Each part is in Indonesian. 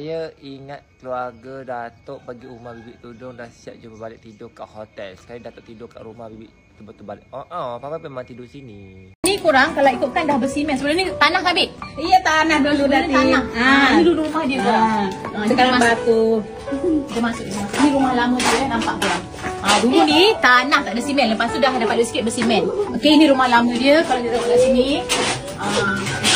Saya ingat keluarga Datuk bagi rumah Bibik Tudung dah siap jumpa balik tidur kat hotel. Sekali Datuk tidur kat rumah Bibik betul-betul balik. Papa memang tidur sini. Ni kurang kalau ikutkan dah bersimen. Sebenarnya ni tanah kan, Bik? Iya, tanah dulu nanti. Tanah. Ini dulu rumah dia kurang. Sekarang batu. Kita masuk. Ni rumah lama dia nampak kurang. Dulu ni tanah tak ada simen. Lepas tu dah dapat duit sikit bersimen. Okey, ni rumah lama dia. Kalau dia kat sini.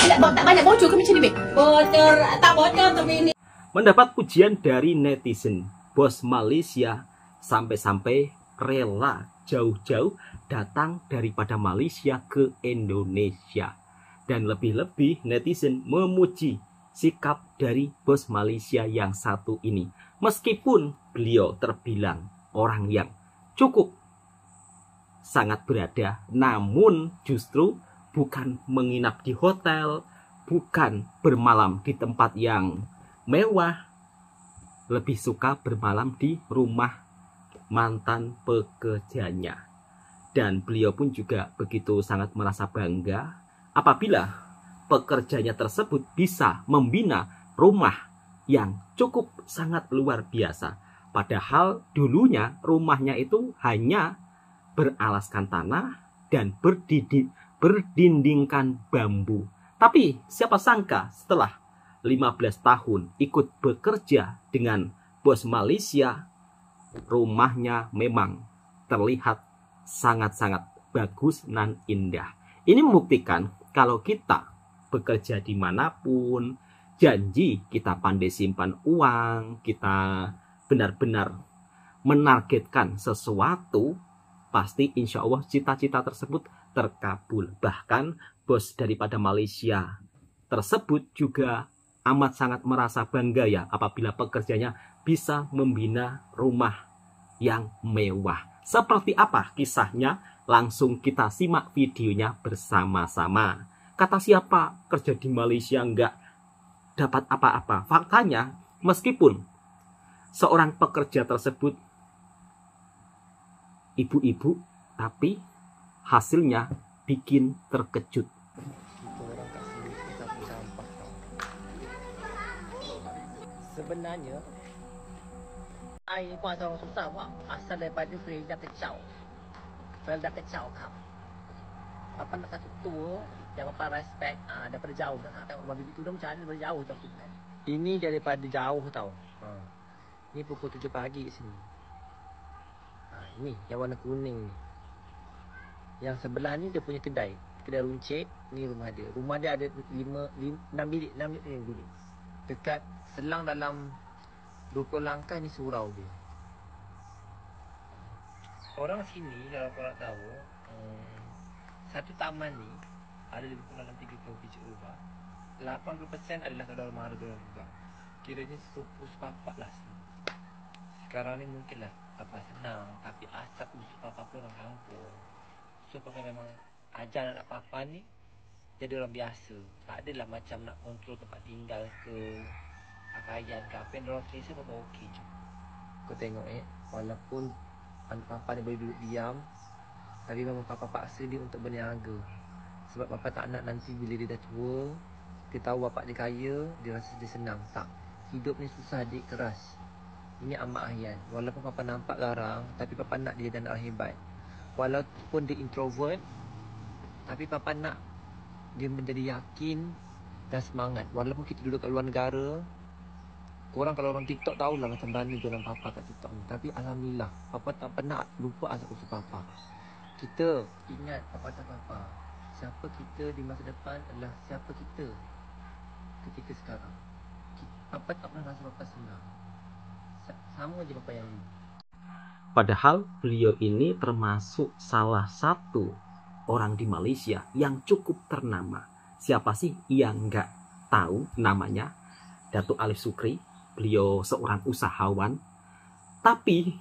Tak banyak bocor ke macam ni, Bik? Bocor, tak bocor tapi ini. Mendapat pujian dari netizen, bos Malaysia sampai-sampai rela jauh-jauh datang daripada Malaysia ke Indonesia. Dan lebih-lebih netizen memuji sikap dari bos Malaysia yang satu ini. Meskipun beliau terbilang orang yang cukup sangat berada, namun justru bukan menginap di hotel, bukan bermalam di tempat yang mewah, lebih suka bermalam di rumah mantan pekerjanya. Dan beliau pun juga begitu sangat merasa bangga apabila pekerjanya tersebut bisa membina rumah yang cukup sangat luar biasa. Padahal dulunya rumahnya itu hanya beralaskan tanah dan berdindingkan bambu. Tapi siapa sangka setelah 15 tahun ikut bekerja dengan bos Malaysia, rumahnya memang terlihat sangat-sangat bagus dan indah. Ini membuktikan kalau kita bekerja dimanapun, janji kita pandai simpan uang, kita benar-benar menargetkan sesuatu, pasti insya Allah cita-cita tersebut terkabul. Bahkan bos daripada Malaysia tersebut juga amat sangat merasa bangga ya apabila pekerjanya bisa membina rumah yang mewah. Seperti apa kisahnya? Langsung kita simak videonya bersama-sama. Kata siapa kerja di Malaysia nggak dapat apa-apa? Faktanya, meskipun seorang pekerja tersebut ibu-ibu, tapi hasilnya bikin terkejut. Sebenarnya air ni pun asal orang susah buat. Asal daripada Freda kecau. Freda kecau kau. Apa nak satu tua yang apa respect daripada jauh dah. Tengok rumah Bibik Tudung macam mana daripada jauh tau. Ini daripada jauh tau. Ni pukul 7 pagi kat sini. Ini yang warna kuning ni. Yang sebelah ni dia punya kedai. Kedai runcit. Ni rumah dia. Rumah dia ada 6 bilik. 6 bilik. Dekat selang dalam 20 langkah ni surau dia. Orang sini kalau korang tahu, satu taman ni ada lebih kurang dalam 37 rumah. 80% adalah saudara mara dia juga. Kiranya sepupu sepapak lah sini. Sekarang ni mungkinlah apa senang, tapi asap usuk papa pun orang kampung. So pakai memang ajar anak papa ni jadi orang biasa. Tak adalah macam nak kontrol tempat tinggal ke pakaian ke apa yang orang selesa pun okey je. Kau tengok walaupun anak papa ni boleh duduk diam, tapi memang papa paksa dia untuk berniaga. Sebab papa tak nak nanti bila dia dah tua, dia tahu bapak dia kaya, dia rasa dia senang. Tak, hidup ni susah adik, keras. Ini amat ahyan. Walaupun papa nampak garang, tapi papa nak dia dan anak hebat. Walaupun dia introvert, tapi papa nak dia menjadi yakin dan semangat. Walaupun kita duduk kat luar negara, korang kalau orang TikTok tahulah macam mana jalan papa kat TikTok ni. Tapi alhamdulillah, papa tak pernah lupa asal usul papa. Kita ingat apa kata papa. Siapa kita di masa depan adalah siapa kita ketika sekarang. Papa tak pernah rasa papa senang. Sama je papa yang ni. Padahal beliau ini termasuk salah satu orang di Malaysia yang cukup ternama. Siapa sih yang nggak tahu namanya? Datuk Alif Sukri. Beliau seorang usahawan. Tapi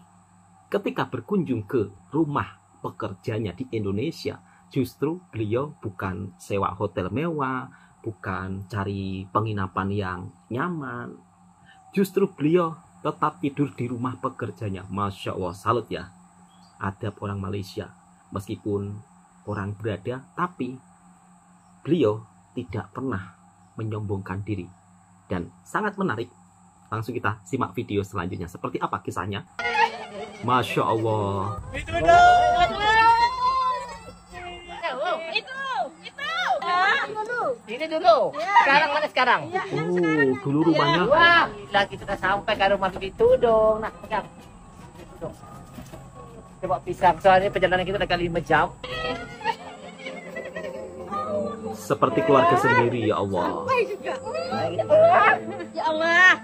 ketika berkunjung ke rumah pekerjanya di Indonesia, justru beliau bukan sewa hotel mewah, bukan cari penginapan yang nyaman. Justru beliau tetap tidur di rumah pekerjanya. Masya Allah, salut ya. Adab orang Malaysia. Meskipun orang berada, tapi beliau tidak pernah menyombongkan diri. Dan sangat menarik Langsung kita simak video selanjutnya. Seperti apa kisahnya? Masya Allah. Ini dulu. Sekarang mana sekarang? Dulu rumahnya. Wah, gila kita dah sampai ke rumah Bibi Tudung. Nah, pegang. Tudung. Coba pisang. Soalnya perjalanan kita dah 5 jam. Seperti keluarga sendiri, ya Allah. Ya Allah.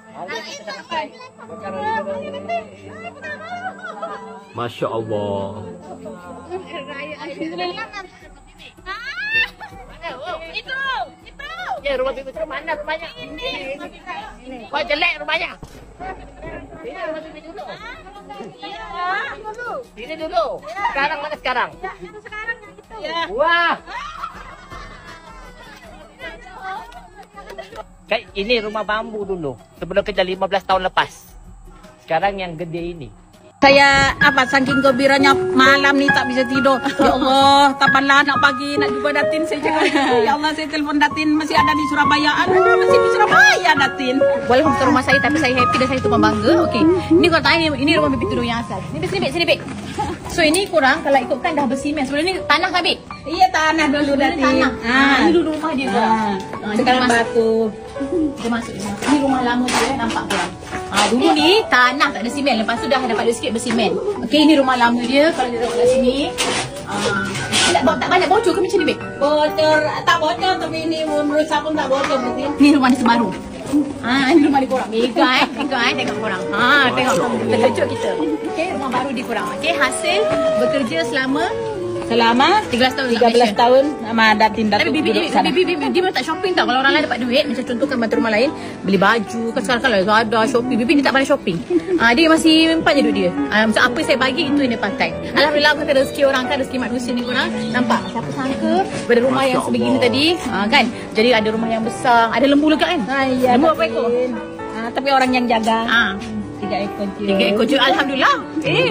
Masya Allah. Itu. Ya, rumah Bibi Tudung mana rumahnya? Ini. Wah, jelek rumahnya. Ini rumah Bibi Tudung. Ini dulu. Sekarang mana sekarang? Ya. Wah. Kayak ini rumah bambu dulu. Sebelum kerja 15 tahun lepas. Sekarang yang gede ini. Saya saking gembiranya malam nih tak bisa tidur. Ya Allah, kapanlah nak pagi nak jumpa Datin saya cakap. Ya Allah, saya telepon Datin masih ada di Surabaya. Aduh, masih di Surabaya Datin. Boleh ke rumah saya tapi saya happy dan saya tumpang bangga. Okey. Ini kau tanya ini rumah Bibi Tudung yang asal. Sini Bik. So ini kurang kalau ikutkan dah bersimen. Sebelum ni tanah kan Bik? Iya, tanah dulu Datin. Tanah. Ini dulu rumah dia kurang. Sekarang batu. Kita masuk. Ini rumah lama dia nampak kurang. Dulu ni tanah tak ada simen. Lepas tu dah dapat duit sikit bersimen. Okey, ini rumah lama dia. Kalau dia tengok kat sini, tak banyak bocor ke macam ni, Bek? Bocor, tak bocor tapi ini menurut saya pun tak bocor Datin. Ni rumah ni sebaru. Ini rumah dia korang. Mega tengok korang. Tengok. Terkejut kita. Okey, rumah baru dia korang. Okey, hasil bekerja selama 13 tahun. 13 tahun sama Datin Tapi Datuk bibi duduk sana. dia tak shopping tau. Kalau orang lain dapat duit, macam contohkan bantu rumah lain, beli baju kan sekarang kalau ada shopping, bibi ni tak pandai shopping. Dia masih mempan je duit dia. Macam apa saya bagi itu yang dia pakai. Alhamdulillah kata rezeki orang kan, rezeki manusia ni korang. Nampak siapa sangka pada rumah yang sebegini tadi, kan. Jadi ada rumah yang besar, ada lembu lega kan? Iya, Lembu apa ekor? Tapi orang yang jaga. 3 ekor je. Alhamdulillah.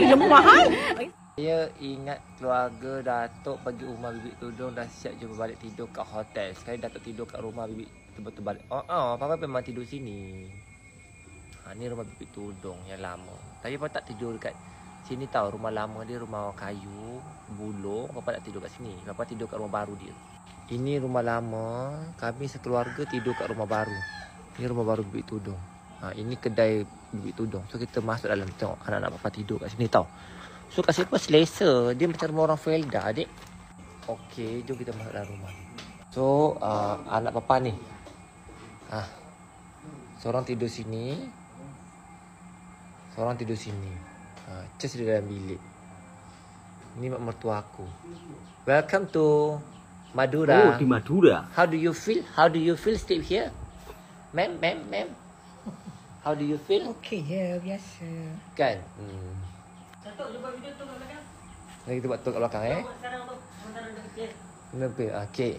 Lembu mahal. Saya ingat keluarga Datuk pergi rumah Bibi Tudung dah siap jumpa balik tidur kat hotel. Sekali Datuk tidur kat rumah Bibi betul-betul balik. Papa memang tidur sini. Ni rumah Bibi Tudung yang lama. Tapi Papa tak tidur dekat sini tau. Rumah lama dia rumah kayu, bulung. Papa tak tidur kat sini. Papa tidur kat rumah baru dia. Ini rumah lama. Kami sekeluarga tidur kat rumah baru. Ini rumah baru Bibi Tudung. Ini kedai Bibi Tudung. So kita masuk dalam tengok anak-anak Papa tidur kat sini tau. So kat sini pun selesa. Dia macam rumah orang Felda, adik. Okey, jom kita masuk dalam rumah. So, anak Papa ni. Seorang tidur sini. Seorang tidur sini. Just di dalam bilik. Ni mak mertua aku. Welcome to Madura. Di Madura. How do you feel? How do you feel sleep here? Ma'am. How do you feel? Okey je, biasa. Kan? Lagi kita buat tu kat belakang Okey.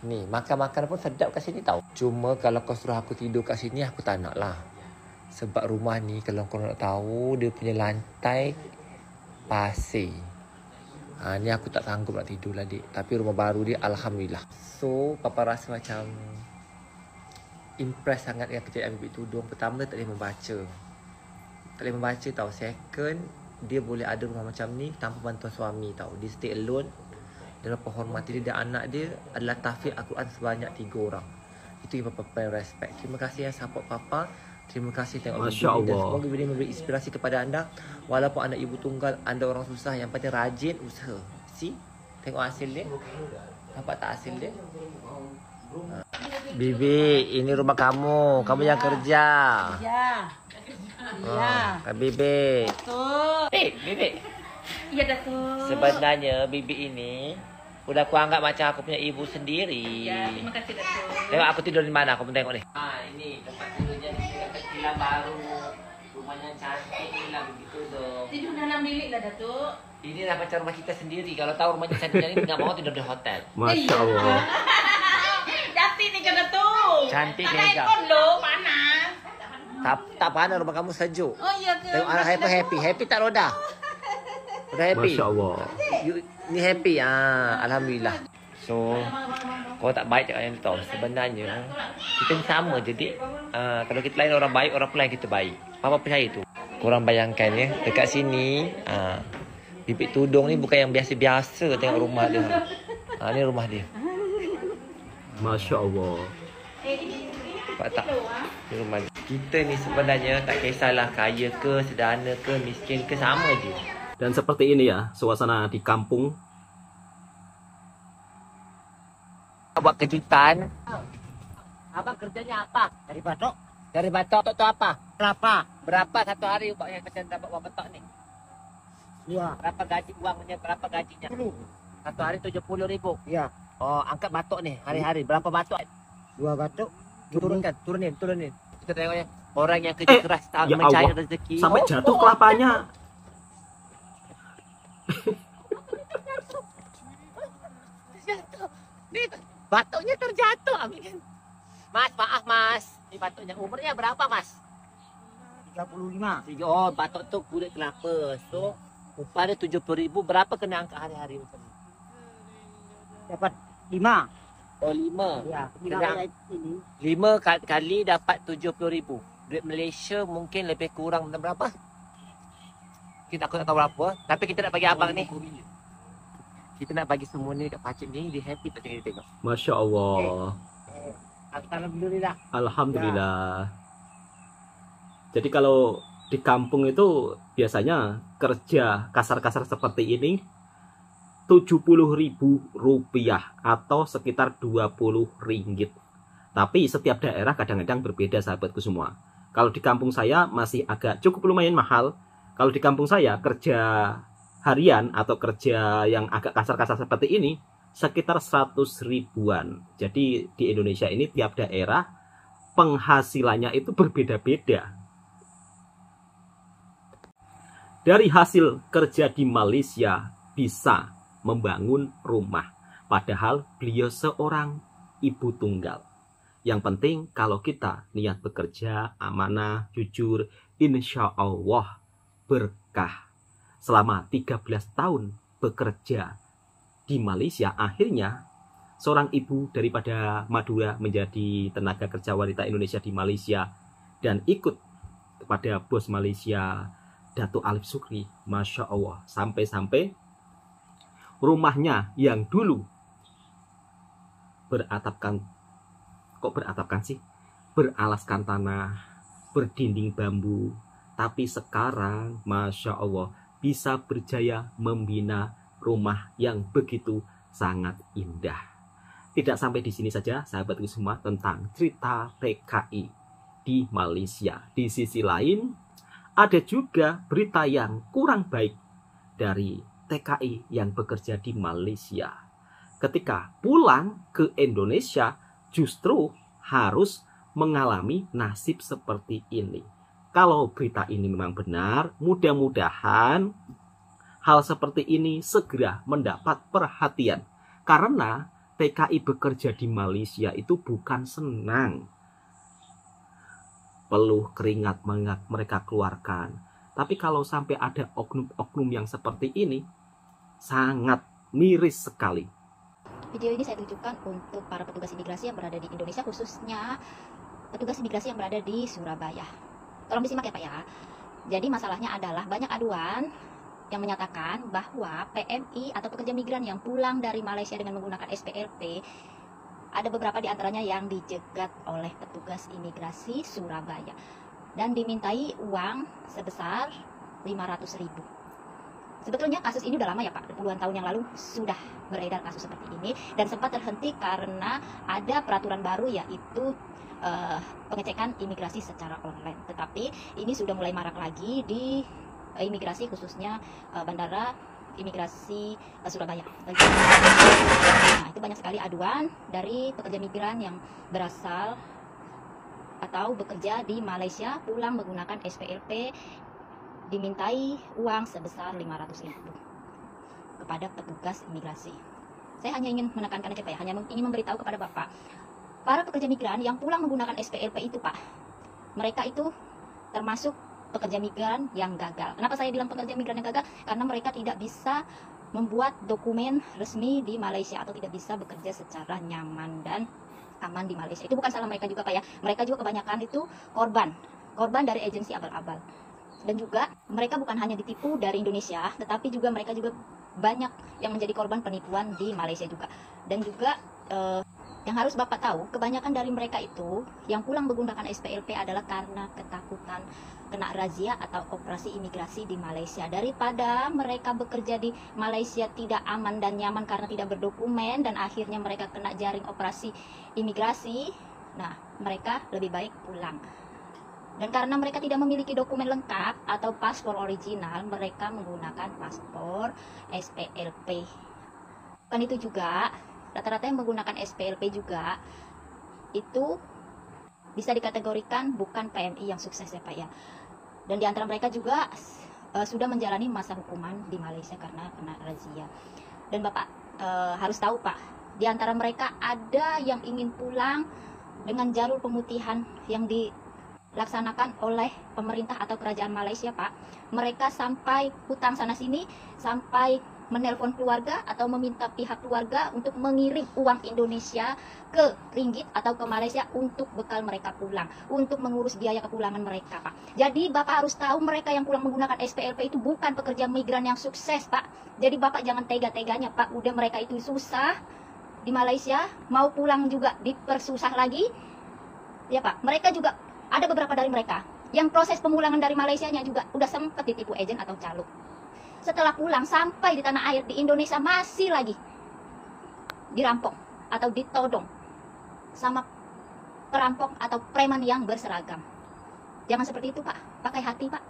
Ni makan-makan pun sedap kat sini tau. Cuma kalau kau suruh aku tidur kat sini aku tak nak lah. Sebab rumah ni kalau kau nak tahu dia punya lantai pasir. Ni aku tak sanggup nak tidur lah dik. Tapi rumah baru dia alhamdulillah. So Papa rasa macam impress sangat dengan kejayaan Bibi Tudung. Pertama dia tak boleh membaca. Tak boleh membaca tau. Second dia boleh ada rumah macam ni tanpa bantuan suami tau. Dia stay alone. Dan Papa hormati dia dan anak dia adalah tahfiz Al-Quran sebanyak 3 orang. Itu yang Papa paling respect. Terima kasih yang support Papa. Terima kasih tengok video ini. Dan semoga video ini memberi inspirasi kepada anda. Walaupun anda ibu tunggal, anda orang susah, yang penting rajin usaha. See? Tengok hasil dia. Nampak tak hasil dia? Bibi, ini rumah kamu. Kamu yang kerja. Ya. Bibi. Datuk. Bibi. Ya, Datuk. Sebenarnya Bibi ini udah aku anggap macam aku punya ibu sendiri. Ya, terima kasih Datuk. Tengok aku tidur di mana, aku pun tengok ni. Ini tempat tidurnya kecilan baru. Rumahnya cantik ni lah Bibi Tudung. Tidur dalam bilik lah Datuk. Ini lah macam rumah kita sendiri. Kalau tahu rumahnya cantik ni enggak mau tidur di hotel. Masya Allah. Datin ni kan Datuk. Cantik tak mega. aircon loh, panas. Tak panas, rumah kamu sejuk. Oh iya ke? Tengok anak saya happy. Happy tak Roda? Roda happy? Masya Allah. Ni happy. Alhamdulillah. So kau tak baik cakap yang tu. Sebenarnya kita ni sama je dik. Kalau kita lain orang baik, orang lain kita baik. Papa percaya tu. Korang bayangkan ya, dekat sini bibik tudung ni bukan yang biasa-biasa tengok rumah dia. Ni rumah dia. Masya Allah. Nampak tak? Ni rumah dia. Kita ni sebenarnya tak kisahlah kaya ke, sederhana ke, miskin ke, sama je. Dan seperti ini ya suasana di kampung. Buat kejutan. Abang kerjanya apa? Dari batok. Dari batok tu apa? Berapa? Berapa satu hari yang macam dapat buat batok ni? 2. Berapa gaji uangnya? Berapa gajinya? 10. Satu hari 70,000. Ya. Oh, angkat batok ni hari-hari. Berapa batok? 2 batok. Turunkan, turunin. Kita tengoknya. Orang yang kerja keras tak Ya mencari Allah, rezeki. sampai jatuh kelapanya. Ni batuknya terjatuh. Mas, maaf mas. Ni batuknya. Umurnya berapa mas? 35. Oh, batuk tu kulit kelapa. So, upah dia 70,000. Berapa kena angkat hari-hari macam ni? Dapat 5. Oh, 5. Ya, 5 kali dapat 70,000. Duit Malaysia mungkin lebih kurang berapa? Aku tak tahu berapa. Tapi kita nak bagi abang ni. Kita nak bagi semua ni dekat pakcik ni. Dia happy tak kita tengok. Masya Allah. Alhamdulillah. Alhamdulillah. Jadi kalau di kampung itu biasanya kerja kasar-kasar seperti ini 70.000 rupiah atau sekitar 20 ringgit. Tapi setiap daerah kadang-kadang berbeda sahabatku semua. Kalau di kampung saya masih agak cukup lumayan mahal. Kalau di kampung saya kerja harian atau kerja yang agak kasar-kasar seperti ini sekitar 100 ribuan. Jadi di Indonesia ini tiap daerah penghasilannya itu berbeda-beda. Dari hasil kerja di Malaysia bisa membangun rumah. Padahal beliau seorang ibu tunggal. Yang penting kalau kita niat bekerja, amanah, jujur, insya Allah berkah. Selama 13 tahun bekerja di Malaysia, akhirnya seorang ibu daripada Madura menjadi tenaga kerja wanita Indonesia di Malaysia dan ikut kepada bos Malaysia, Datuk Alif Sukri. Masya Allah, sampai-sampai rumahnya yang dulu beralaskan tanah, berdinding bambu, tapi sekarang Masya Allah bisa berjaya membina rumah yang begitu sangat indah. Tidak sampai di sini saja sahabatku semua tentang cerita TKI di Malaysia. Di sisi lain ada juga berita yang kurang baik dari TKI yang bekerja di Malaysia. Ketika pulang ke Indonesia justru harus mengalami nasib seperti ini. Kalau berita ini memang benar, mudah-mudahan hal seperti ini segera mendapat perhatian. Karena TKI bekerja di Malaysia itu bukan senang. Peluh keringat mereka keluarkan. Tapi kalau sampai ada oknum-oknum yang seperti ini, sangat miris sekali. Video ini saya tunjukkan untuk para petugas imigrasi yang berada di Indonesia, khususnya petugas imigrasi yang berada di Surabaya. Tolong disimak ya Pak ya. Jadi masalahnya adalah banyak aduan yang menyatakan bahwa PMI atau pekerja migran yang pulang dari Malaysia dengan menggunakan SPLP, ada beberapa di antaranya yang dijegat oleh petugas imigrasi Surabaya dan dimintai uang sebesar 500.000. Sebetulnya kasus ini udah lama ya Pak, puluhan tahun yang lalu sudah beredar kasus seperti ini dan sempat terhenti karena ada peraturan baru yaitu pengecekan imigrasi secara online. Tetapi ini sudah mulai marak lagi di imigrasi, khususnya Bandara Imigrasi Surabaya. Nah, itu banyak sekali aduan dari pekerja migran yang berasal atau bekerja di Malaysia, pulang menggunakan SPLP, dimintai uang sebesar 500.000 kepada petugas imigrasi. Saya hanya ingin menekankan aja Pak ya, hanya ingin memberitahu kepada Bapak, para pekerja migran yang pulang menggunakan SPLP itu Pak, mereka itu termasuk pekerja migran yang gagal. Kenapa saya bilang pekerja migran yang gagal? Karena mereka tidak bisa membuat dokumen resmi di Malaysia atau tidak bisa bekerja secara nyaman dan aman di Malaysia. Itu bukan salah mereka juga Pak ya. Mereka juga kebanyakan itu korban dari agensi abal-abal. Dan juga mereka bukan hanya ditipu dari Indonesia, tetapi juga mereka juga banyak yang menjadi korban penipuan di Malaysia juga. Dan juga yang harus Bapak tahu, kebanyakan dari mereka itu yang pulang menggunakan SPLP adalah karena ketakutan kena razia atau operasi imigrasi di Malaysia. Daripada mereka bekerja di Malaysia tidak aman dan nyaman karena tidak berdokumen dan akhirnya mereka kena jaring operasi imigrasi, nah mereka lebih baik pulang. Dan karena mereka tidak memiliki dokumen lengkap atau paspor original, mereka menggunakan paspor SPLP. Kan itu juga rata-rata yang menggunakan SPLP juga itu bisa dikategorikan bukan PMI yang sukses ya Pak ya. Dan di antara mereka juga sudah menjalani masa hukuman di Malaysia karena kena razia. Dan Bapak harus tahu Pak, di antara mereka ada yang ingin pulang dengan jalur pemutihan yang dilaksanakan oleh pemerintah atau kerajaan Malaysia Pak. Mereka sampai hutang sana sini, sampai menelpon keluarga atau meminta pihak keluarga untuk mengirim uang Indonesia ke ringgit atau ke Malaysia untuk bekal mereka pulang, untuk mengurus biaya kepulangan mereka Pak. Jadi Bapak harus tahu mereka yang pulang menggunakan SPLP itu bukan pekerja migran yang sukses Pak. Jadi Bapak jangan tega-teganya Pak, udah mereka itu susah di Malaysia, mau pulang juga dipersusah lagi ya Pak. Mereka juga ada beberapa dari mereka yang proses pemulangan dari Malaysianya juga udah sempat ditipu agen atau calo. Setelah pulang sampai di tanah air di Indonesia masih lagi dirampok atau ditodong sama perampok atau preman yang berseragam. Jangan seperti itu Pak, pakai hati Pak.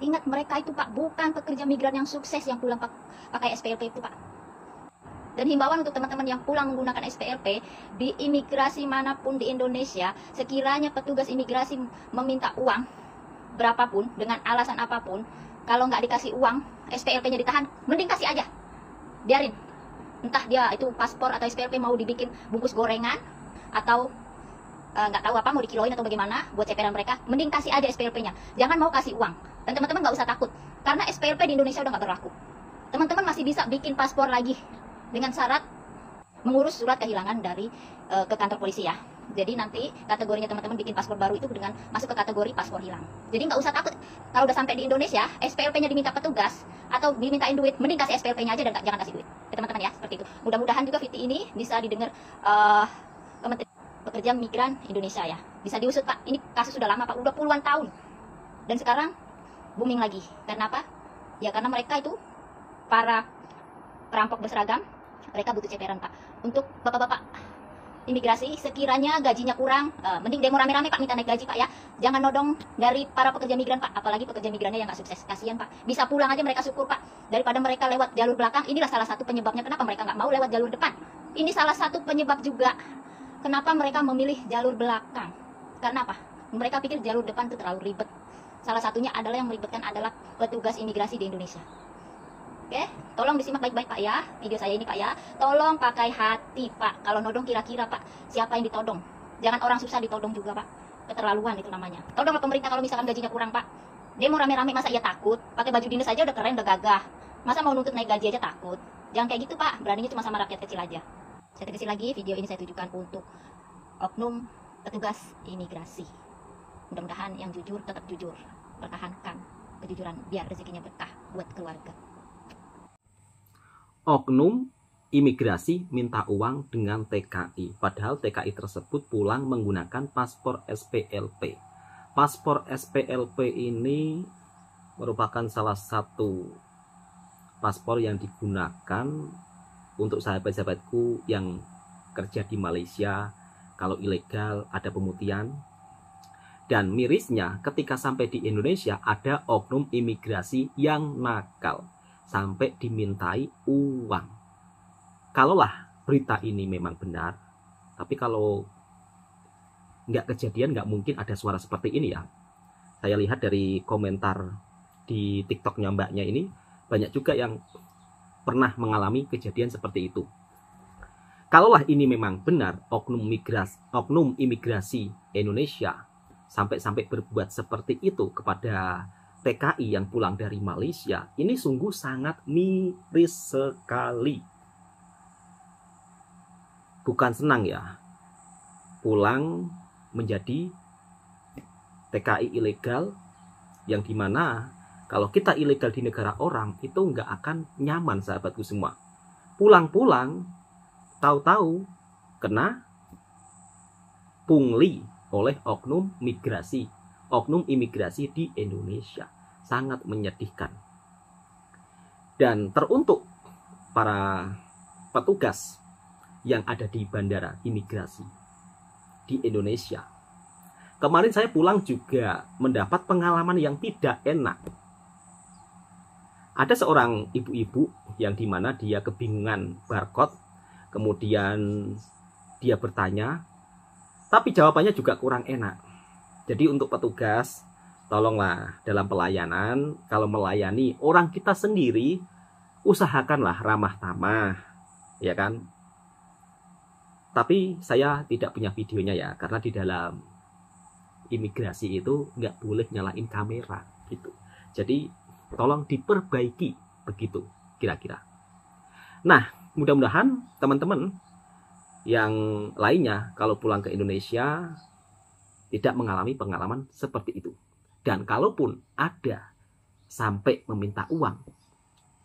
Ingat mereka itu Pak bukan pekerja migran yang sukses yang pulang pakai SPLP itu Pak. Dan himbauan untuk teman-teman yang pulang menggunakan SPLP di imigrasi manapun di Indonesia, sekiranya petugas imigrasi meminta uang berapapun dengan alasan apapun, kalau nggak dikasih uang, SPLP-nya ditahan, mending kasih aja. Biarin. Entah dia itu paspor atau SPLP mau dibikin bungkus gorengan, atau nggak tahu apa, mau dikiloin atau bagaimana, buat ceperan mereka, mending kasih aja SPLP-nya. Jangan mau kasih uang. Dan teman-teman nggak usah takut, karena SPLP di Indonesia udah nggak berlaku. Teman-teman masih bisa bikin paspor lagi, dengan syarat mengurus surat kehilangan dari ke kantor polisi ya. Jadi nanti kategorinya teman-teman bikin paspor baru itu dengan masuk ke kategori paspor hilang. Jadi nggak usah takut kalau udah sampai di Indonesia SPLP-nya diminta petugas atau dimintain duit, mending kasih SPLP-nya aja dan jangan kasih duit. Ya teman-teman ya, seperti itu. Mudah-mudahan juga video ini bisa didengar Kementerian Pekerja Migran Indonesia ya. Bisa diusut Pak. Ini kasus sudah lama Pak, udah puluhan tahun. Dan sekarang booming lagi. Karena apa? Ya karena mereka itu para perampok berseragam, mereka butuh ceperan Pak. Untuk bapak-bapak imigrasi sekiranya gajinya kurang, mending demo rame-rame Pak, minta naik gaji Pak ya. Jangan nodong dari para pekerja migran Pak, apalagi pekerja migrannya yang nggak sukses. Kasihan Pak, bisa pulang aja mereka syukur Pak, daripada mereka lewat jalur belakang. Inilah salah satu penyebabnya kenapa mereka nggak mau lewat jalur depan. Ini salah satu penyebab juga kenapa mereka memilih jalur belakang. Karena apa? Mereka pikir jalur depan itu terlalu ribet. Salah satunya adalah yang meribetkan adalah petugas imigrasi di Indonesia. Oke, tolong disimak baik-baik Pak ya, video saya ini Pak ya. Tolong pakai hati Pak, kalau nodong kira-kira Pak, siapa yang ditodong. Jangan orang susah ditodong juga Pak, keterlaluan itu namanya. Todonglah pemerintah kalau misalkan gajinya kurang Pak. Demo rame-rame masa ia takut, pakai baju dinas aja udah keren, udah gagah. Masa mau nuntut naik gaji aja takut. Jangan kayak gitu Pak, beraninya cuma sama rakyat kecil aja. Saya tegasin lagi, video ini saya tujukan untuk oknum petugas imigrasi. Mudah-mudahan yang jujur tetap jujur, pertahankan kejujuran biar rezekinya berkah buat keluarga. Oknum imigrasi minta uang dengan TKI, padahal TKI tersebut pulang menggunakan paspor SPLP. Paspor SPLP ini merupakan salah satu paspor yang digunakan untuk sahabat-sahabatku yang kerja di Malaysia. Kalau ilegal ada pemutihan. Dan mirisnya ketika sampai di Indonesia ada oknum imigrasi yang nakal sampai dimintai uang. Kalaulah berita ini memang benar, tapi kalau nggak kejadian nggak mungkin ada suara seperti ini ya. Saya lihat dari komentar di TikToknya mbaknya ini, banyak juga yang pernah mengalami kejadian seperti itu. Kalaulah ini memang benar oknum imigrasi Indonesia sampai berbuat seperti itu kepada TKI yang pulang dari Malaysia ini sungguh sangat miris sekali. Bukan senang ya, pulang menjadi TKI ilegal, yang dimana kalau kita ilegal di negara orang itu nggak akan nyaman, sahabatku semua. Pulang-pulang, tahu-tahu kena pungli oleh oknum imigrasi di Indonesia. Sangat menyedihkan. Dan teruntuk para petugas yang ada di bandara imigrasi di Indonesia. Kemarin saya pulang juga mendapat pengalaman yang tidak enak. Ada seorang ibu-ibu yang dimana dia kebingungan barcode, kemudian dia bertanya, tapi jawabannya juga kurang enak. Jadi untuk petugas, tolonglah dalam pelayanan, kalau melayani orang kita sendiri, usahakanlah ramah tamah, ya kan? Tapi saya tidak punya videonya ya, karena di dalam imigrasi itu nggak boleh nyalain kamera gitu. Jadi tolong diperbaiki begitu kira-kira. Nah, mudah-mudahan teman-teman yang lainnya kalau pulang ke Indonesia tidak mengalami pengalaman seperti itu. Dan kalaupun ada sampai meminta uang,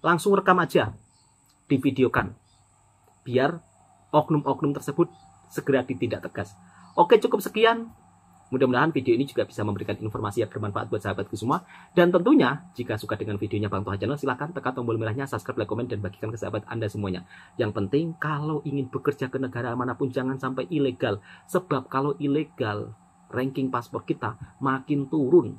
langsung rekam aja, divideokan, biar oknum-oknum tersebut segera ditindak tegas. Oke, cukup sekian. Mudah-mudahan video ini juga bisa memberikan informasi yang bermanfaat buat sahabatku semua. Dan tentunya, jika suka dengan videonya Bang Toha Channel, silahkan tekan tombol merahnya, subscribe, like, komen, dan bagikan ke sahabat Anda semuanya. Yang penting, kalau ingin bekerja ke negara manapun, jangan sampai ilegal. Sebab kalau ilegal, ranking paspor kita makin turun.